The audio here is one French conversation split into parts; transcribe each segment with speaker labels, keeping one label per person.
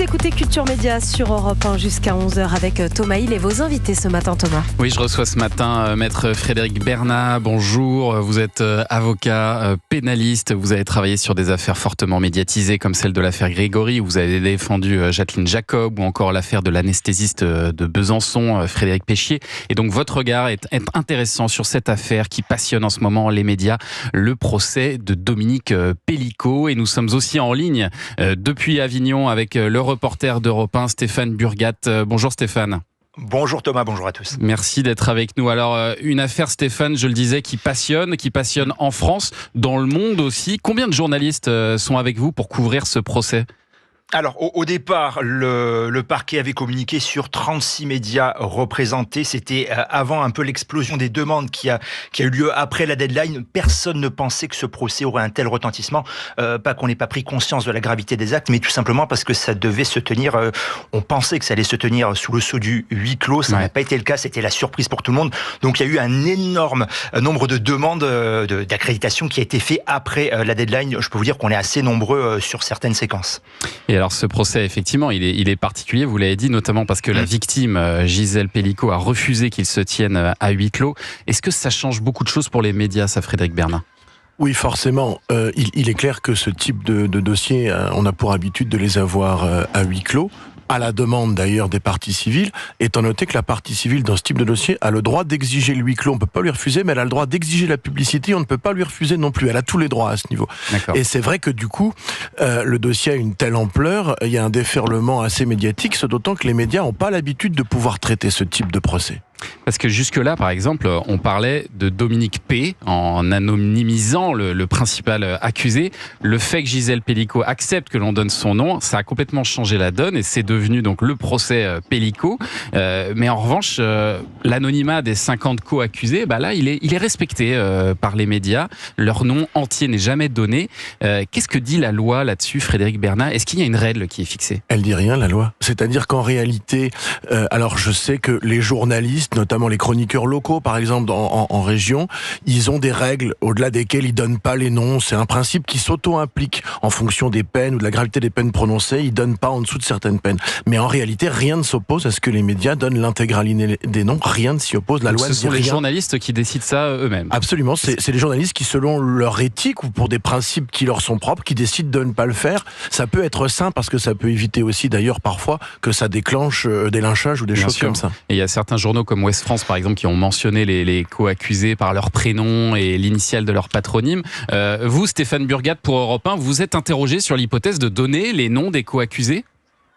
Speaker 1: écoutez Culture Média sur Europe 1 jusqu'à 11h avec Thomas Hill et vos invités ce matin, Thomas.
Speaker 2: Oui, je reçois ce matin maître Frédéric Bernat. Bonjour, vous êtes avocat, pénaliste. Vous avez travaillé sur des affaires fortement médiatisées comme celle de l'affaire Grégory, où vous avez défendu Jacqueline Jacob, ou encore l'affaire de l'anesthésiste de Besançon, Frédéric Péchier. Et donc votre regard est intéressant sur cette affaire qui passionne en ce moment les médias, le procès de Dominique Pellicot. Et nous sommes aussi en ligne depuis Avignon avec le reporter d'Europe 1, Stéphane Burgat. Bonjour Stéphane.
Speaker 3: Bonjour Thomas, bonjour à tous.
Speaker 2: Merci d'être avec nous. Alors, une affaire, Stéphane, je le disais, qui passionne en France, dans le monde aussi. Combien de journalistes sont avec vous pour couvrir ce procès ?
Speaker 3: Alors, au départ, le parquet avait communiqué sur 36 médias représentés. C'était avant un peu l'explosion des demandes qui a eu lieu après la deadline. Personne ne pensait que ce procès aurait un tel retentissement. Pas qu'on n'ait pas pris conscience de la gravité des actes, mais tout simplement parce que ça devait se tenir. On pensait que ça allait se tenir sous le sceau du huis clos. Ça n'a pas été le cas. C'était la surprise pour tout le monde. Donc, il y a eu un énorme nombre de demandes d'accréditation qui a été fait après la deadline. Je peux vous dire qu'on est assez nombreux sur certaines séquences.
Speaker 2: Et alors ce procès, effectivement, il est particulier, vous l'avez dit, notamment parce que la victime, Gisèle Pellicot, a refusé qu'il se tienne à huis clos. Est-ce que ça change beaucoup de choses pour les médias, ça, Frédéric Bernat ?
Speaker 4: Oui, forcément. Il est clair que ce type de dossier, on a pour habitude de les avoir à huis clos, à la demande d'ailleurs des parties civiles, étant noté que la partie civile dans ce type de dossier a le droit d'exiger le huis clos. On ne peut pas lui refuser, mais elle a le droit d'exiger la publicité, on ne peut pas lui refuser non plus. Elle a tous les droits à ce niveau. D'accord. Et c'est vrai que du coup, le dossier a une telle ampleur, il y a un déferlement assez médiatique, ce d'autant que les médias n'ont pas l'habitude de pouvoir traiter ce type de procès.
Speaker 2: Parce que jusque-là, par exemple, on parlait de Dominique P. en anonymisant le principal accusé. Le fait que Gisèle Pellicot accepte que l'on donne son nom, ça a complètement changé la donne et c'est devenu donc le procès Pellicot. Mais en revanche, l'anonymat des 50 co-accusés, là, il est respecté par les médias. Leur nom entier n'est jamais donné. Qu'est-ce que dit la loi là-dessus, Frédéric Bernat ? Est-ce qu'il y a une règle qui est fixée ?
Speaker 4: Elle dit rien, la loi. C'est-à-dire qu'en réalité, alors je sais que les journalistes, notamment les chroniqueurs locaux, par exemple, en région, ils ont des règles au-delà desquelles ils donnent pas les noms. C'est un principe qui s'auto-implique en fonction des peines ou de la gravité des peines prononcées. Ils donnent pas en dessous de certaines peines. Mais en réalité, rien ne s'oppose à ce que les médias donnent l'intégralité des noms. Rien ne s'y oppose. La loi
Speaker 2: ce sont les journalistes qui décident ça eux-mêmes.
Speaker 4: Absolument. C'est les journalistes qui, selon leur éthique ou pour des principes qui leur sont propres, qui décident de ne pas le faire. Ça peut être sain parce que ça peut éviter aussi, d'ailleurs, parfois, que ça déclenche des lynchages ou des choses comme ça.
Speaker 2: Et il y a certains journaux comme Ouest France, par exemple, qui ont mentionné les co-accusés par leur prénom et l'initiale de leur patronyme. Vous, Stéphane Burgat, pour Europe 1, vous êtes interrogé sur l'hypothèse de donner les noms des co-accusés ?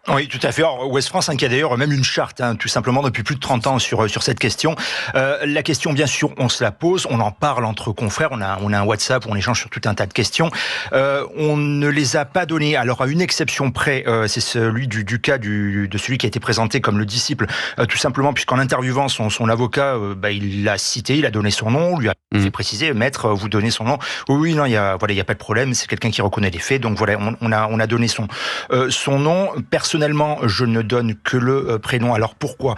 Speaker 3: Oui, tout à fait. Alors, Ouest France, qui a d'ailleurs même une charte, tout simplement, depuis plus de 30 ans sur cette question. La question, bien sûr, on se la pose, on en parle entre confrères, on a un WhatsApp où on échange sur tout un tas de questions. On ne les a pas données. Alors, à une exception près, c'est celui du cas de celui qui a été présenté comme le disciple, tout simplement, puisqu'en interviewant son avocat, il l'a cité, il a donné son nom, lui a fait préciser, maître, vous donnez son nom. Oui, non, il y a pas de problème, c'est quelqu'un qui reconnaît les faits, donc voilà, on a donné son nom. Personnellement, je ne donne que le prénom. Alors pourquoi ?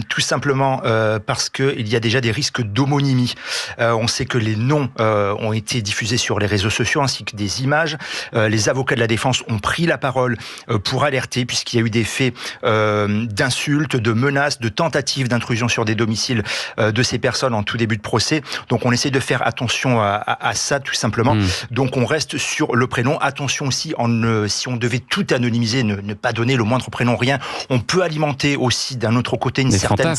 Speaker 3: Tout simplement parce qu'il y a déjà des risques d'homonymie. On sait que les noms ont été diffusés sur les réseaux sociaux ainsi que des images. Les avocats de la défense ont pris la parole pour alerter puisqu'il y a eu des faits d'insultes, de menaces, de tentatives d'intrusion sur des domiciles de ces personnes en tout début de procès. Donc on essaie de faire attention à ça tout simplement. Donc on reste sur le prénom. Attention aussi, si on devait tout anonymiser, ne pas donner le moindre prénom, rien. On peut alimenter aussi d'un autre côté une certaine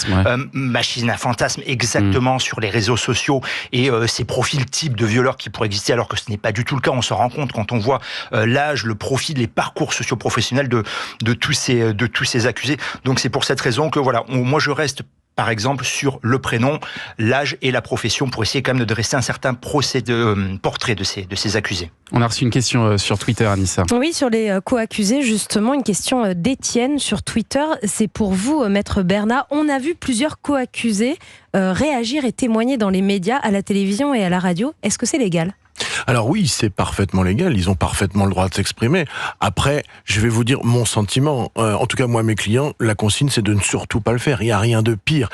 Speaker 3: machine à fantasmes exactement sur les réseaux sociaux et ces profils types de violeurs qui pourraient exister alors que ce n'est pas du tout le cas. On s'en rend compte quand on voit l'âge, le profil, les parcours socio-professionnels de tous ces accusés. Donc c'est pour cette raison que voilà, moi je reste par exemple sur le prénom, l'âge et la profession pour essayer quand même de dresser un certain portrait de ces accusés.
Speaker 2: On a reçu une question sur Twitter, Anissa.
Speaker 1: Oui, sur les co-accusés, justement, une question d'Étienne sur Twitter. C'est pour vous, maître Bernat. On a vu plusieurs co-accusés réagir et témoigner dans les médias, à la télévision et à la radio. Est-ce que c'est légal ?
Speaker 4: Alors oui, c'est parfaitement légal, ils ont parfaitement le droit de s'exprimer. Après, je vais vous dire mon sentiment. En tout cas, moi, mes clients, la consigne, c'est de ne surtout pas le faire. Il n'y a rien de pire.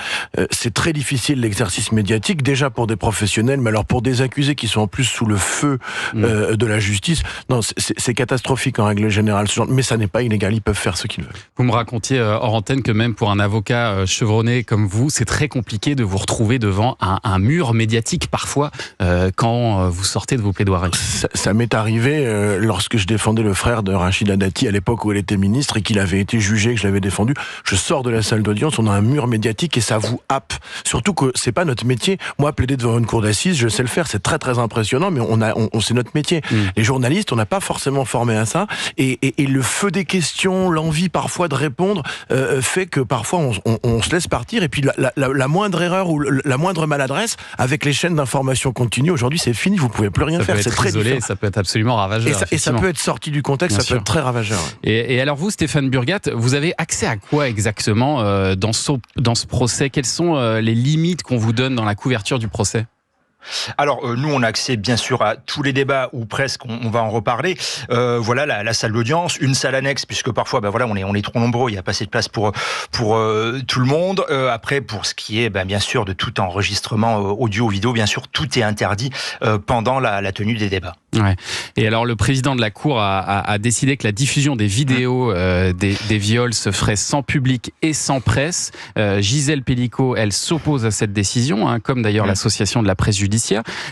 Speaker 4: C'est très difficile l'exercice médiatique, déjà pour des professionnels, mais alors pour des accusés qui sont en plus sous le feu de la justice, non, c'est catastrophique en règle générale. Mais ça n'est pas illégal, ils peuvent faire ce qu'ils veulent.
Speaker 2: Vous me racontiez hors antenne que même pour un avocat chevronné comme vous, c'est très compliqué de vous retrouver devant un mur médiatique parfois quand vous sortez de vos plaidoiries.
Speaker 4: Ça m'est arrivé lorsque je défendais le frère de Rachida Dati à l'époque où elle était ministre et qu'il avait été jugé, que je l'avais défendu. Je sors de la salle d'audience, on a un mur médiatique et ça vous happe. Surtout que c'est pas notre métier. Moi, plaider devant une cour d'assises, je sais le faire, c'est très très impressionnant, mais c'est notre métier. Les journalistes, on n'a pas forcément formé à ça et le feu des questions, l'envie parfois de répondre fait que parfois on se laisse partir et puis la moindre erreur ou la moindre maladresse avec les chaînes d'information continue, aujourd'hui c'est fini, vous pouvez plus rien faire.
Speaker 2: C'est très isolé, ça peut être absolument ravageur.
Speaker 4: Et ça peut être sorti du contexte, ça peut être très ravageur.
Speaker 2: Et alors vous, Stéphane Burgat, vous avez accès à quoi exactement dans ce procès? Quelles sont les limites qu'on vous donne dans la couverture du procès?
Speaker 3: Alors nous on a accès bien sûr à tous les débats ou presque, on va en reparler. Voilà la salle d'audience, une salle annexe puisque parfois voilà on est trop nombreux, il n'y a pas assez de place pour tout le monde. Après pour ce qui est bien sûr de tout enregistrement audio vidéo, bien sûr tout est interdit pendant la tenue des débats.
Speaker 2: Ouais. Et alors le président de la Cour a décidé que la diffusion des vidéos des viols se ferait sans public et sans presse. Gisèle Pelicot, elle s'oppose à cette décision, comme d'ailleurs l'association de la presse judiciaire.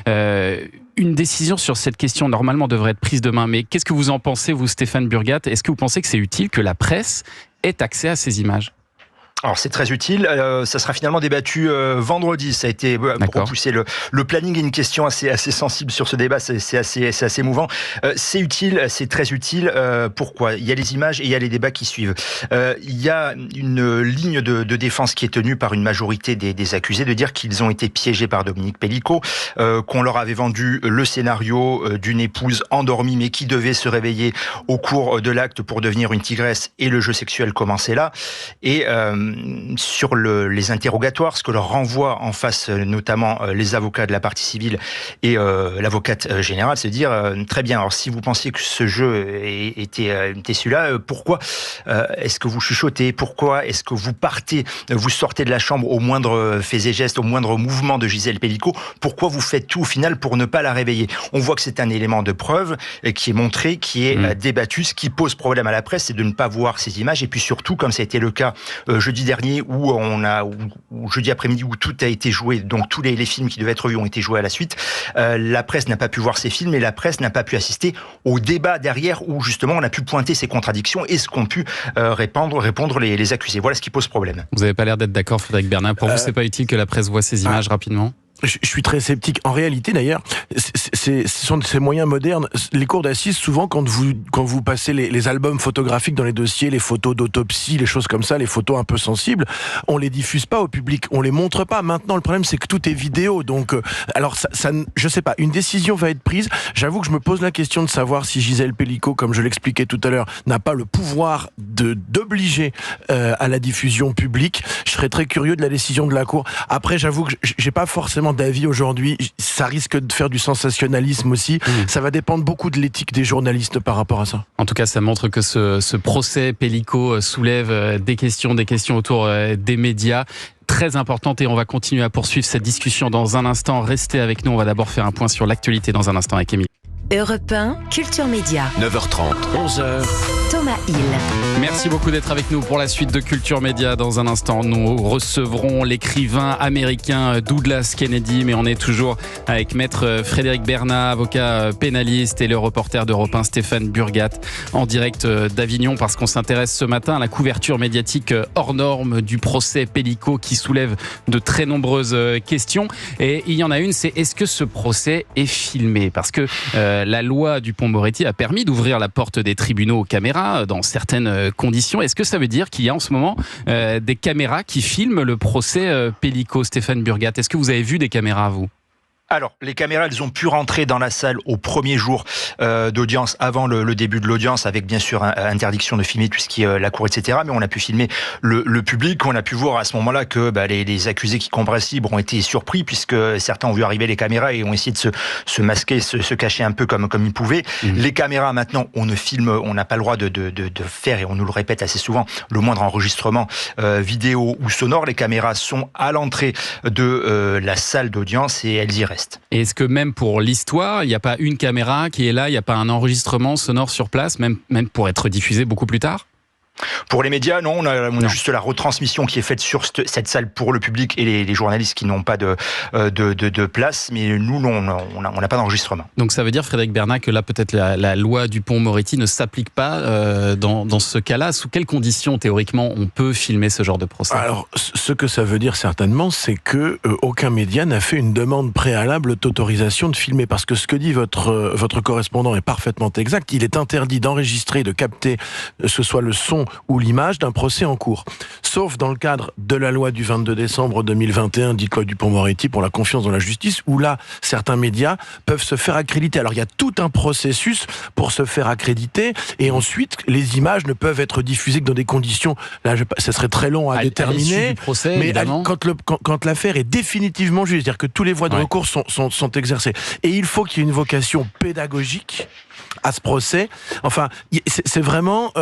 Speaker 2: Une décision sur cette question normalement devrait être prise demain, mais qu'est-ce que vous en pensez, vous, Stéphane Burgat? Est-ce que vous pensez que c'est utile que la presse ait accès à ces images?
Speaker 3: Alors c'est très utile, ça sera finalement débattu vendredi, ça a été pour repousser le planning, une question assez sensible sur ce débat, c'est assez émouvant. C'est utile, c'est très utile, pourquoi? Il y a les images et il y a les débats qui suivent. Il y a une ligne de défense qui est tenue par une majorité des accusés de dire qu'ils ont été piégés par Dominique Pelicot, qu'on leur avait vendu le scénario d'une épouse endormie mais qui devait se réveiller au cours de l'acte pour devenir une tigresse et le jeu sexuel commençait là. Et sur les interrogatoires, ce que leur renvoient en face notamment les avocats de la partie civile et l'avocate générale, c'est de dire très bien, alors si vous pensiez que ce jeu était celui-là, pourquoi est-ce que vous chuchotez? Pourquoi est-ce que vous sortez de la chambre au moindre fait et geste, au moindre mouvement de Gisèle Pelicot? Pourquoi vous faites tout au final pour ne pas la réveiller? On voit que c'est un élément de preuve qui est montré, qui est débattu. Ce qui pose problème à la presse, c'est de ne pas voir ces images et puis surtout, comme ça a été le cas jeudi dernier où jeudi après-midi où tout a été joué, donc tous les films qui devaient être vus ont été joués à la suite. La presse n'a pas pu voir ces films et la presse n'a pas pu assister au débat derrière où justement on a pu pointer ces contradictions et ce qu'ont pu répondre les accusés. Voilà ce qui pose problème.
Speaker 2: Vous n'avez pas l'air d'être d'accord, Frédéric Bernard. Pour vous, c'est pas utile que la presse voit ces images rapidement?
Speaker 4: Je suis très sceptique. En réalité, d'ailleurs, ce sont ces moyens modernes. Les cours d'assises, souvent, quand vous passez les albums photographiques dans les dossiers, les photos d'autopsie, les choses comme ça, les photos un peu sensibles, on les diffuse pas au public, on les montre pas. Maintenant, le problème, c'est que tout est vidéo. Donc, alors, je sais pas, une décision va être prise. J'avoue que je me pose la question de savoir si Gisèle Pelicot, comme je l'expliquais tout à l'heure, n'a pas le pouvoir d'obliger à la diffusion publique. Je serais très curieux de la décision de la Cour. Après, j'avoue que j'ai pas forcément d'avis aujourd'hui, ça risque de faire du sensationnalisme aussi. Ça va dépendre beaucoup de l'éthique des journalistes par rapport à ça.
Speaker 2: En tout cas, ça montre que ce procès Pelicot soulève des questions autour des médias très importantes et on va continuer à poursuivre cette discussion dans un instant. Restez avec nous, on va d'abord faire un point sur l'actualité dans un instant avec Émilie.
Speaker 5: Europe 1, Culture Média.
Speaker 6: 9h30, 11h.
Speaker 5: Thomas Hill.
Speaker 2: Merci beaucoup d'être avec nous pour la suite de Culture Média. Dans un instant, nous recevrons l'écrivain américain Douglas Kennedy, mais on est toujours avec maître Frédéric Bernat, avocat pénaliste, et le reporter d'Europe 1 Stéphane Burgat en direct d'Avignon, parce qu'on s'intéresse ce matin à la couverture médiatique hors norme du procès Pelicot qui soulève de très nombreuses questions. Et il y en a une, c'est est-ce que ce procès est filmé? Parce que la loi Dupond-Moretti a permis d'ouvrir la porte des tribunaux aux caméras dans certaines conditions. Est-ce que ça veut dire qu'il y a en ce moment des caméras qui filment le procès Pelicot? Stéphane Burgat, est-ce que vous avez vu des caméras, vous?
Speaker 3: Alors, les caméras, elles ont pu rentrer dans la salle au premier jour d'audience, avant le début de l'audience, avec bien sûr interdiction de filmer tout ce qui est la cour, etc. Mais on a pu filmer le public. On a pu voir à ce moment-là que les accusés qui comparaissent libre ont été surpris, puisque certains ont vu arriver les caméras et ont essayé de se masquer, se cacher un peu comme ils pouvaient. Les caméras, maintenant, on n'a pas le droit de faire, et on nous le répète assez souvent, le moindre enregistrement vidéo ou sonore. Les caméras sont à l'entrée de la salle d'audience et elles y restent.
Speaker 2: Et est-ce que même pour l'histoire, il n'y a pas une caméra qui est là, il n'y a pas un enregistrement sonore sur place, même pour être diffusé beaucoup plus tard ?
Speaker 3: Pour les médias, non, on a juste la retransmission qui est faite sur cette salle pour le public et les journalistes qui n'ont pas de place, mais nous, non, on n'a pas d'enregistrement.
Speaker 2: Donc ça veut dire, Frédéric Bernat, que là, peut-être la loi Dupond-Moretti ne s'applique pas dans ce cas-là. Sous quelles conditions, théoriquement, on peut filmer ce genre de procès ?
Speaker 4: Alors, ce que ça veut dire certainement, c'est que aucun média n'a fait une demande préalable d'autorisation de filmer, parce que ce que dit votre correspondant est parfaitement exact. Il est interdit d'enregistrer, de capter, ce soit le son ou l'image d'un procès en cours. Sauf dans le cadre de la loi du 22 décembre 2021, dite loi Dupond-Moretti pour la confiance dans la justice, où là, certains médias peuvent se faire accréditer. Alors, il y a tout un processus pour se faire accréditer, et ensuite, les images ne peuvent être diffusées que dans des conditions, là, ça serait très long à déterminer,
Speaker 2: du procès,
Speaker 4: mais
Speaker 2: évidemment.
Speaker 4: quand l'affaire est définitivement juge, c'est-à-dire que tous les voies de recours sont exercées. Et il faut qu'il y ait une vocation pédagogique à ce procès. Enfin, c'est vraiment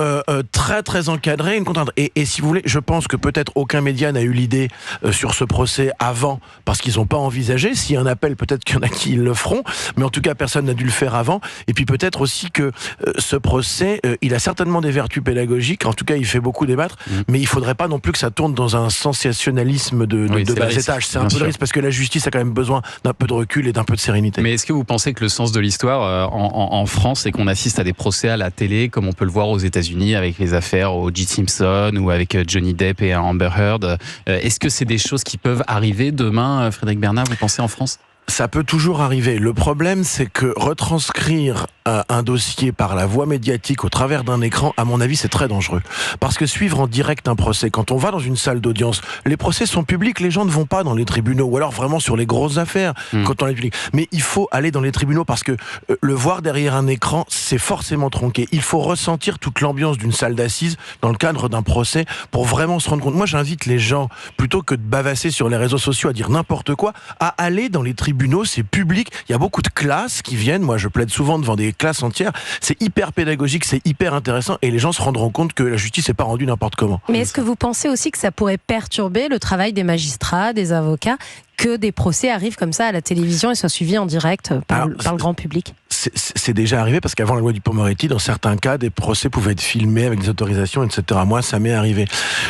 Speaker 4: très très encadré, une contrainte. Et si vous voulez, je pense que peut-être aucun média n'a eu l'idée sur ce procès avant, parce qu'ils n'ont pas envisagé. S'il y a un appel, peut-être qu'il y en a qui le feront, mais en tout cas, personne n'a dû le faire avant. Et puis peut-être aussi que ce procès, il a certainement des vertus pédagogiques, en tout cas, il fait beaucoup débattre, mais il ne faudrait pas non plus que ça tourne dans un sensationnalisme de bas étage. C'est un peu le risque, parce que la justice a quand même besoin d'un peu de recul et d'un peu de sérénité.
Speaker 2: Mais est-ce que vous pensez que le sens de l'histoire en France, c'est qu'on assiste à des procès à la télé, comme on peut le voir aux États-Unis avec les affaires O.J. Simpson ou avec Johnny Depp et Amber Heard. Est-ce que c'est des choses qui peuvent arriver demain, Frédéric Bernat, vous pensez, en France ?
Speaker 4: Ça peut toujours arriver. Le problème, c'est que retranscrire un dossier par la voie médiatique au travers d'un écran, à mon avis, c'est très dangereux. Parce que suivre en direct un procès, quand on va dans une salle d'audience, les procès sont publics, les gens ne vont pas dans les tribunaux, ou alors vraiment sur les grosses affaires, quand on est public. Mais il faut aller dans les tribunaux, parce que le voir derrière un écran, c'est forcément tronqué. Il faut ressentir toute l'ambiance d'une salle d'assises dans le cadre d'un procès pour vraiment se rendre compte. Moi, j'invite les gens, plutôt que de bavasser sur les réseaux sociaux à dire n'importe quoi, à aller dans les tribunaux, c'est public. Il y a beaucoup de classes qui viennent. Moi, je plaide souvent devant des classes entières. C'est hyper pédagogique, c'est hyper intéressant, et les gens se rendront compte que la justice n'est pas rendue n'importe comment.
Speaker 1: Mais est-ce que vous pensez aussi que ça pourrait perturber le travail des magistrats, des avocats, que des procès arrivent comme ça à la télévision et soient suivis en direct par le grand public ?
Speaker 4: C'est déjà arrivé, parce qu'avant la loi Dupond-Moretti, dans certains cas, des procès pouvaient être filmés avec des autorisations, etc. Moi, ça m'est arrivé.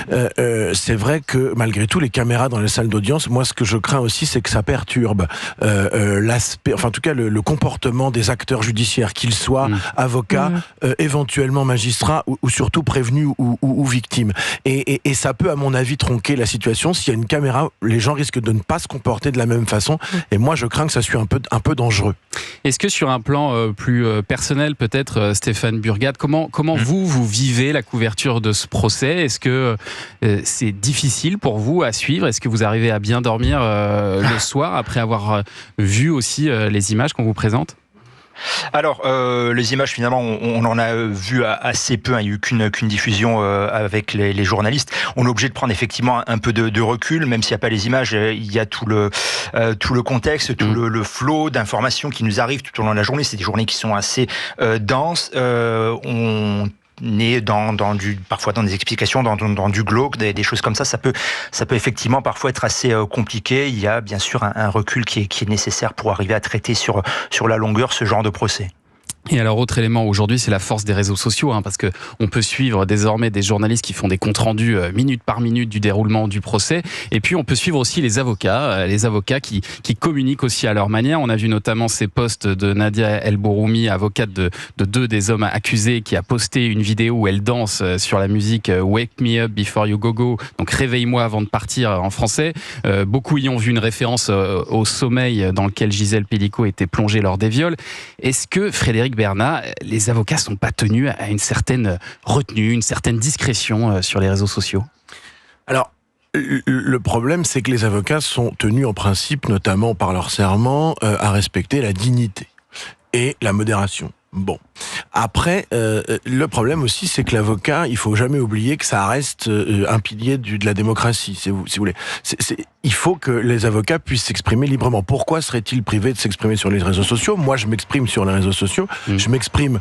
Speaker 4: C'est vrai que, malgré tout, les caméras dans les salles d'audience, moi, ce que je crains aussi, c'est que ça perturbe l'aspect, enfin, en tout cas, le comportement des acteurs judiciaires, qu'ils soient avocats, éventuellement magistrats, ou surtout prévenus ou victimes. Et ça peut, à mon avis, tronquer la situation. S'il y a une caméra, les gens risquent de ne pas se comporter de la même façon. Et moi, je crains que ça soit un peu dangereux.
Speaker 2: Est-ce que sur un plan plus personnel, peut-être, Stéphane Burgat, comment vous vivez la couverture de ce procès ? Est-ce que c'est difficile pour vous à suivre ? Est-ce que vous arrivez à bien dormir le soir après avoir vu aussi les images qu'on vous présente ?
Speaker 3: Alors, les images, finalement, on en a vu assez peu. Il n'y a eu qu'une diffusion avec les journalistes. On est obligé de prendre effectivement un peu de recul, même s'il n'y a pas les images. Il y a tout le contexte, tout le flot d'informations qui nous arrivent tout au long de la journée. C'est des journées qui sont assez denses. On est parfois dans des explications, dans du glauque, des choses comme ça. Ça peut effectivement parfois être assez compliqué. Il y a bien sûr un recul qui est nécessaire pour arriver à traiter sur la longueur ce genre de procès.
Speaker 2: Et alors, autre élément aujourd'hui, c'est la force des réseaux sociaux, parce que on peut suivre désormais des journalistes qui font des comptes rendus minute par minute du déroulement du procès. Et puis, on peut suivre aussi les avocats qui communiquent aussi à leur manière. On a vu notamment ces posts de Nadia El Bouroumi, avocate de deux des hommes accusés, qui a posté une vidéo où elle danse sur la musique Wake Me Up Before You Go Go, donc réveille-moi avant de partir en français. Beaucoup y ont vu une référence au sommeil dans lequel Gisèle Pelicot était plongée lors des viols. Est-ce que, Frédéric Bernat, les avocats sont pas tenus à une certaine retenue, une certaine discrétion sur les réseaux sociaux ?
Speaker 4: Alors, Le problème, c'est que les avocats sont tenus en principe, notamment par leur serment, à respecter la dignité et la modération. Bon. Après, le problème aussi, c'est que l'avocat, il faut jamais oublier que ça reste un pilier de la démocratie, si vous voulez. Il faut que les avocats puissent s'exprimer librement. Pourquoi seraient-ils privés de s'exprimer sur les réseaux sociaux ? Moi, je m'exprime sur les réseaux sociaux, je m'exprime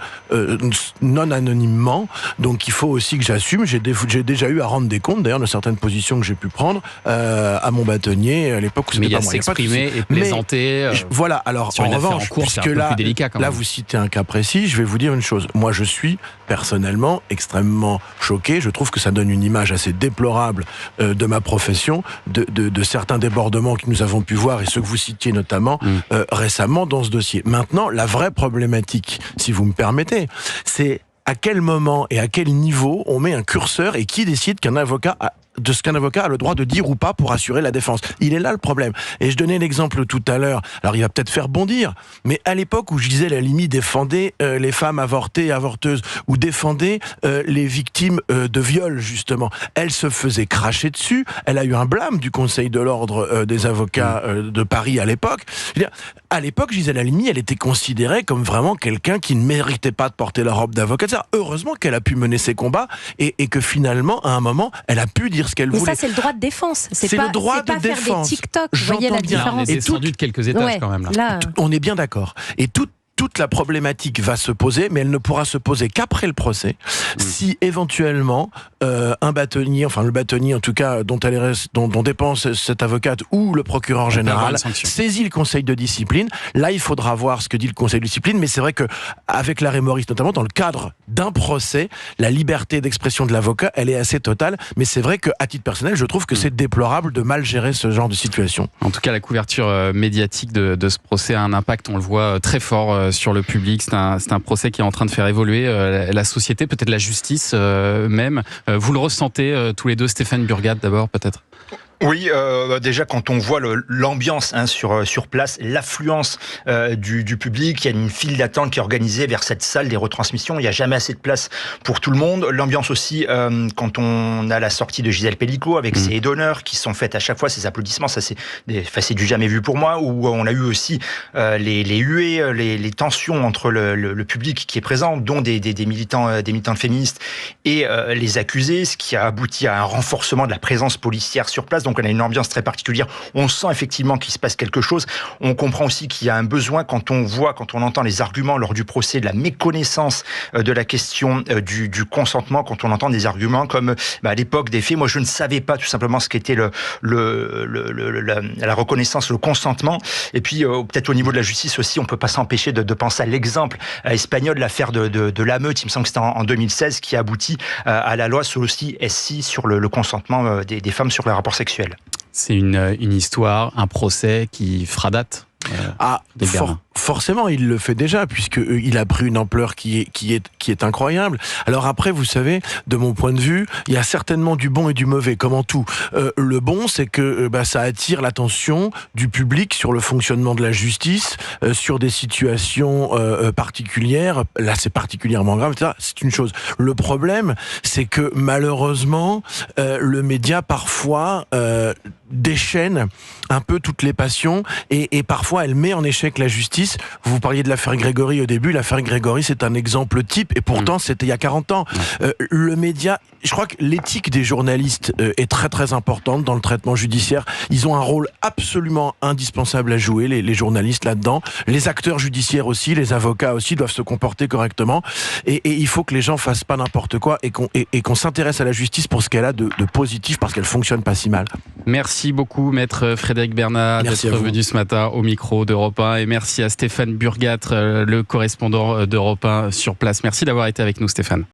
Speaker 4: non anonymement, donc il faut aussi que j'assume. J'ai déjà eu à rendre des comptes, d'ailleurs, de certaines positions que j'ai pu prendre à mon bâtonnier à l'époque où c'était pas moi.
Speaker 2: Mais il y a s'exprimer et plaisanter.
Speaker 4: Voilà. Alors,
Speaker 2: sur
Speaker 4: en revanche, puisque là, vous citez un cas précis, je vais vous dire une chose. Moi, je suis personnellement extrêmement choqué. Je trouve que ça donne une image assez déplorable de ma profession, de certains débordements que nous avons pu voir et ceux que vous citiez notamment récemment dans ce dossier. Maintenant, la vraie problématique, si vous me permettez, c'est à quel moment et à quel niveau on met un curseur et qui décide qu'un avocat de ce qu'un avocat a le droit de dire ou pas pour assurer la défense. Il est là le problème. Et je donnais l'exemple tout à l'heure, alors il va peut-être faire bondir, mais à l'époque où je disais la limite défendait les femmes avortées et avorteuses, ou défendait les victimes de viol, justement, elle se faisait cracher dessus, elle a eu un blâme du Conseil de l'Ordre des avocats de Paris à l'époque. À l'époque, je disais la limite, elle était considérée comme vraiment quelqu'un qui ne méritait pas de porter la robe d'avocat. Heureusement qu'elle a pu mener ses combats et que finalement, à un moment, elle a pu dire ce qu'elle voulait.
Speaker 1: Mais ça, c'est le droit de défense.
Speaker 4: C'est le droit de défense.
Speaker 1: Faire des TikTok, vous voyez la différence.
Speaker 2: On est descendu de quelques étages quand même. Là.
Speaker 4: On est bien d'accord. Et toute la problématique va se poser, mais elle ne pourra se poser qu'après le procès, si éventuellement un bâtonnier, enfin le bâtonnier en tout cas dont dépend cette avocate ou le procureur général saisit le conseil de discipline. Là, il faudra voir ce que dit le conseil de discipline, mais c'est vrai que avec l'arrêt Maurice, notamment dans le cadre d'un procès, la liberté d'expression de l'avocat, elle est assez totale, mais c'est vrai qu'à titre personnel, je trouve que c'est déplorable de mal gérer ce genre de situation.
Speaker 2: En tout cas, la couverture médiatique de ce procès a un impact, on le voit, très fort sur le public. C'est un procès qui est en train de faire évoluer la société, peut-être la justice même. Vous le ressentez tous les deux, Stéphane Burgat d'abord peut-être ?
Speaker 3: Oui, déjà quand on voit l'ambiance sur place, l'affluence du public, il y a une file d'attente qui est organisée vers cette salle des retransmissions. Il n'y a jamais assez de place pour tout le monde. L'ambiance aussi quand on a la sortie de Gisèle Pelicot avec ses haies d'honneur qui sont faites à chaque fois, ces applaudissements, ça c'est du jamais vu pour moi. Où on a eu aussi les huées, les tensions entre le public qui est présent, dont des militants féministes et les accusés, ce qui a abouti à un renforcement de la présence policière sur place. Donc on a une ambiance très particulière. On sent effectivement qu'il se passe quelque chose. On comprend aussi qu'il y a un besoin quand on entend les arguments lors du procès de la méconnaissance de la question du consentement, quand on entend des arguments comme à l'époque des faits, moi je ne savais pas tout simplement ce qu'était la reconnaissance, le consentement. Et puis peut-être au niveau de la justice aussi, on peut pas s'empêcher de penser à l'exemple espagnol, l'affaire de la meute, il me semble que c'était en 2016, qui a abouti à la loi SI sur le consentement des femmes sur les rapports sexuels.
Speaker 2: C'est une histoire, un procès qui fera date.
Speaker 4: Forcément, il le fait déjà, puisqu'il a pris une ampleur qui est incroyable. Alors après, vous savez, de mon point de vue, il y a certainement du bon et du mauvais, comme en tout. Le bon, c'est que ça attire l'attention du public sur le fonctionnement de la justice, sur des situations particulières. Là, c'est particulièrement grave, etc. C'est une chose. Le problème, c'est que malheureusement, le média, parfois, déchaîne un peu toutes les passions et parfois elle met en échec la justice. Vous parliez de l'affaire Grégory au début. L'affaire Grégory, c'est un exemple type et pourtant c'était il y a 40 ans. Le média, je crois que l'éthique des journalistes est très très importante dans le traitement judiciaire. Ils ont un rôle absolument indispensable à jouer, les journalistes là-dedans. Les acteurs judiciaires aussi, les avocats aussi doivent se comporter correctement et il faut que les gens fassent pas n'importe quoi et qu'on s'intéresse à la justice pour ce qu'elle a de positif parce qu'elle fonctionne pas si mal.
Speaker 2: Merci beaucoup, maître Frédéric Bernat, d'être venu ce matin au micro d'Europe 1 et merci à Stéphane Burgat, le correspondant d'Europe 1 sur place. Merci d'avoir été avec nous, Stéphane.